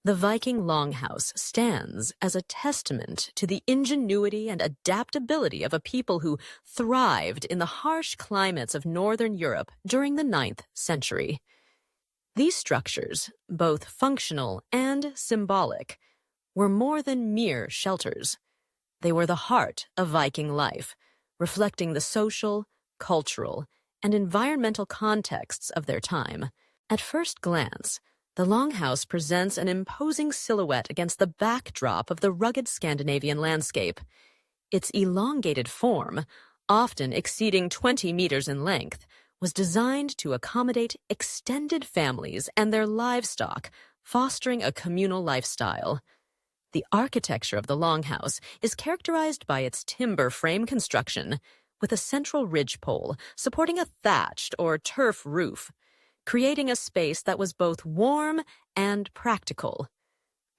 The Viking Longhouse stands as a testament to the ingenuity and adaptability of a people who thrived in the harsh climates of Northern Europe during the 9th century. These structures, both functional and symbolic, were more than mere shelters. They were the heart of Viking life, reflecting the social, cultural, and environmental contexts of their time. At first glance, the Longhouse presents an imposing silhouette against the backdrop of the rugged Scandinavian landscape. Its elongated form, often exceeding 20 meters in length, was designed to accommodate extended families and their livestock, fostering a communal lifestyle. The architecture of the Longhouse is characterized by its timber frame construction, with a central ridgepole supporting a thatched or turf roof, creating a space that was both warm and practical.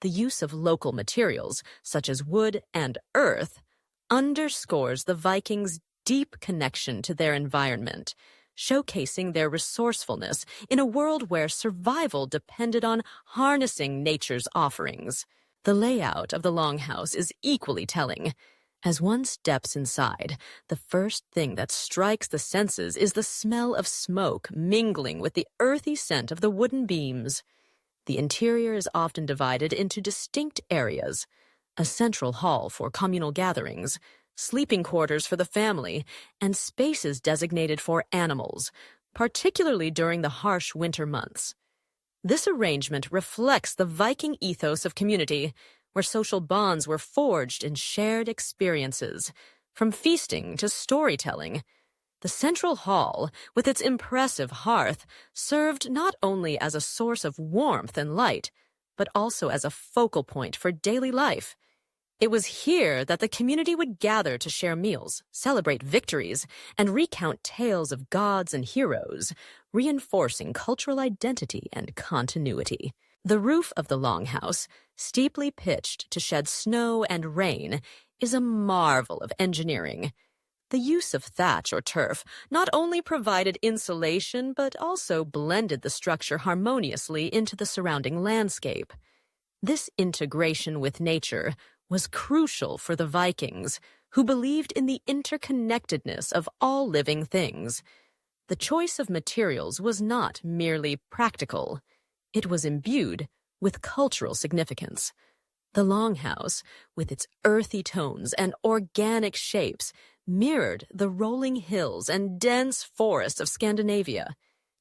The use of local materials, such as wood and earth, underscores the Vikings' deep connection to their environment, showcasing their resourcefulness in a world where survival depended on harnessing nature's offerings. The layout of the Longhouse is equally telling. As one steps inside, the first thing that strikes the senses is the smell of smoke mingling with the earthy scent of the wooden beams. The interior is often divided into distinct areas: a central hall for communal gatherings, sleeping quarters for the family, and spaces designated for animals, particularly during the harsh winter months. This arrangement reflects the Viking ethos of community, where social bonds were forged in shared experiences, from feasting to storytelling. The central hall, with its impressive hearth, served not only as a source of warmth and light, but also as a focal point for daily life. It was here that the community would gather to share meals, celebrate victories, and recount tales of gods and heroes, reinforcing cultural identity and continuity. The roof of the Longhouse, steeply pitched to shed snow and rain, is a marvel of engineering. The use of thatch or turf not only provided insulation but also blended the structure harmoniously into the surrounding landscape. This integration with nature was crucial for the Vikings, who believed in the interconnectedness of all living things. The choice of materials was not merely practical. It was imbued with cultural significance. The Longhouse, with its earthy tones and organic shapes, mirrored the rolling hills and dense forests of Scandinavia,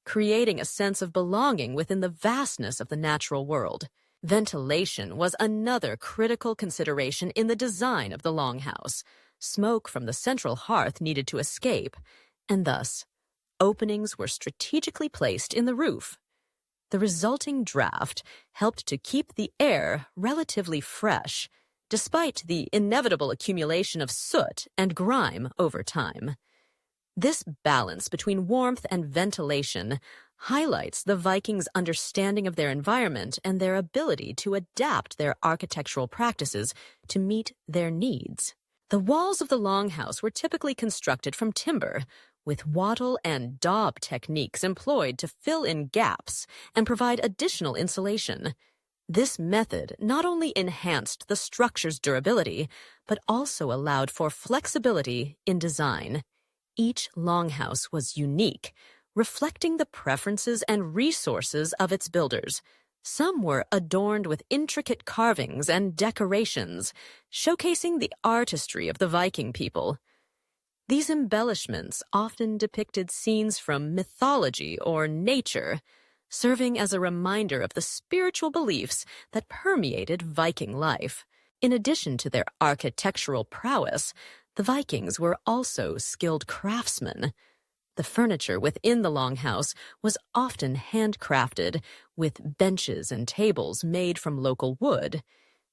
creating a sense of belonging within the vastness of the natural world. Ventilation was another critical consideration in the design of the Longhouse. Smoke from the central hearth needed to escape, and thus, openings were strategically placed in the roof. The resulting draft helped to keep the air relatively fresh, despite the inevitable accumulation of soot and grime over time. This balance between warmth and ventilation highlights the Vikings' understanding of their environment and their ability to adapt their architectural practices to meet their needs. The walls of the Longhouse were typically constructed from timber, with wattle and daub techniques employed to fill in gaps and provide additional insulation. This method not only enhanced the structure's durability, but also allowed for flexibility in design. Each Longhouse was unique, reflecting the preferences and resources of its builders. Some were adorned with intricate carvings and decorations, showcasing the artistry of the Viking people. These embellishments often depicted scenes from mythology or nature, serving as a reminder of the spiritual beliefs that permeated Viking life. In addition to their architectural prowess, the Vikings were also skilled craftsmen. The furniture within the Longhouse was often handcrafted, with benches and tables made from local wood.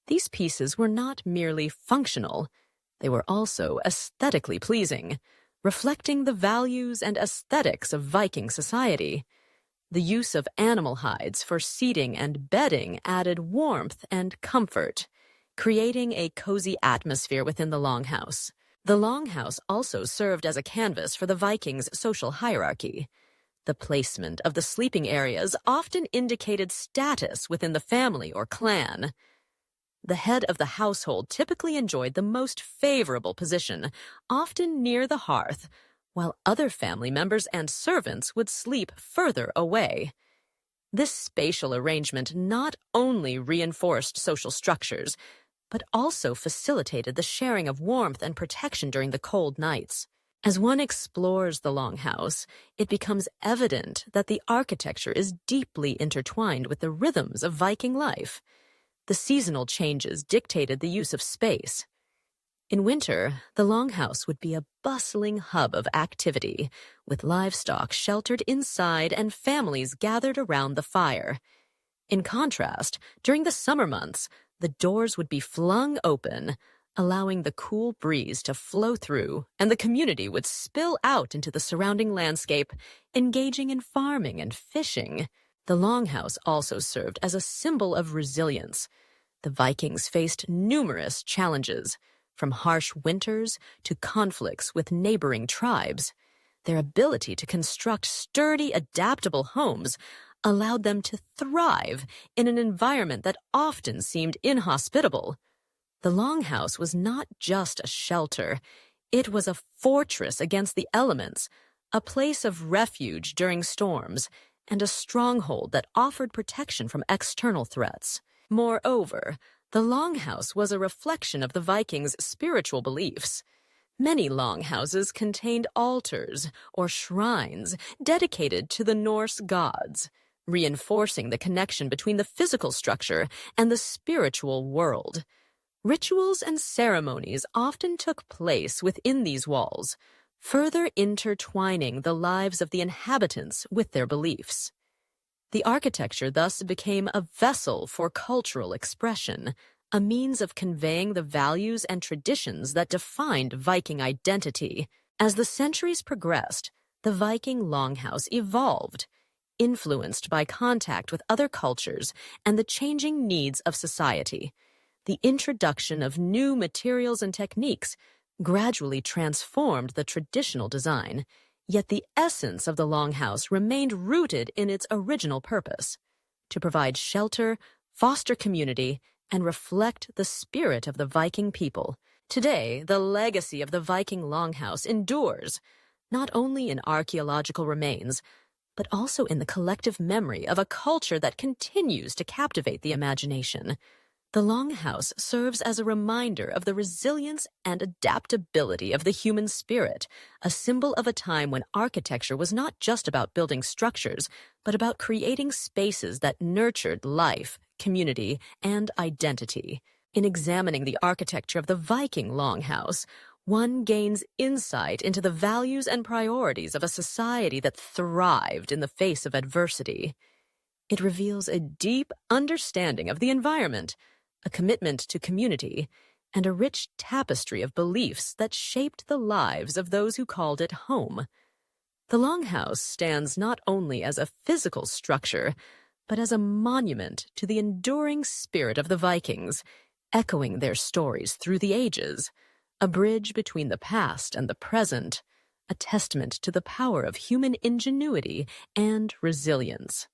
These pieces were not merely functional. They were also aesthetically pleasing, reflecting the values and aesthetics of Viking society. The use of animal hides for seating and bedding added warmth and comfort, creating a cozy atmosphere within the Longhouse. The Longhouse also served as a canvas for the Vikings' social hierarchy. The placement of the sleeping areas often indicated status within the family or clan. The head of the household typically enjoyed the most favorable position, often near the hearth, while other family members and servants would sleep further away. This spatial arrangement not only reinforced social structures, but also facilitated the sharing of warmth and protection during the cold nights. As one explores the Longhouse, it becomes evident that the architecture is deeply intertwined with the rhythms of Viking life. The seasonal changes dictated the use of space. In winter, the Longhouse would be a bustling hub of activity, with livestock sheltered inside and families gathered around the fire. In contrast, during the summer months, the doors would be flung open, allowing the cool breeze to flow through, and the community would spill out into the surrounding landscape, engaging in farming and fishing. The Longhouse also served as a symbol of resilience. The Vikings faced numerous challenges, from harsh winters to conflicts with neighboring tribes. Their ability to construct sturdy, adaptable homes allowed them to thrive in an environment that often seemed inhospitable. The Longhouse was not just a shelter. It was a fortress against the elements, a place of refuge during storms, and a stronghold that offered protection from external threats. Moreover, the Longhouse was a reflection of the Vikings' spiritual beliefs. Many longhouses contained altars or shrines dedicated to the Norse gods, reinforcing the connection between the physical structure and the spiritual world. Rituals and ceremonies often took place within these walls, further intertwining the lives of the inhabitants with their beliefs. The architecture thus became a vessel for cultural expression, a means of conveying the values and traditions that defined Viking identity. As the centuries progressed, the Viking Longhouse evolved, influenced by contact with other cultures and the changing needs of society. The introduction of new materials and techniques gradually transformed the traditional design, yet the essence of the Longhouse remained rooted in its original purpose: to provide shelter, foster community, and reflect the spirit of the Viking people. Today, the legacy of the Viking Longhouse endures, not only in archaeological remains, but also in the collective memory of a culture that continues to captivate the imagination. The Longhouse serves as a reminder of the resilience and adaptability of the human spirit, a symbol of a time when architecture was not just about building structures, but about creating spaces that nurtured life, community, and identity. In examining the architecture of the Viking Longhouse, one gains insight into the values and priorities of a society that thrived in the face of adversity. It reveals a deep understanding of the environment, a commitment to community, and a rich tapestry of beliefs that shaped the lives of those who called it home. The Longhouse stands not only as a physical structure, but as a monument to the enduring spirit of the Vikings, echoing their stories through the ages, a bridge between the past and the present, a testament to the power of human ingenuity and resilience.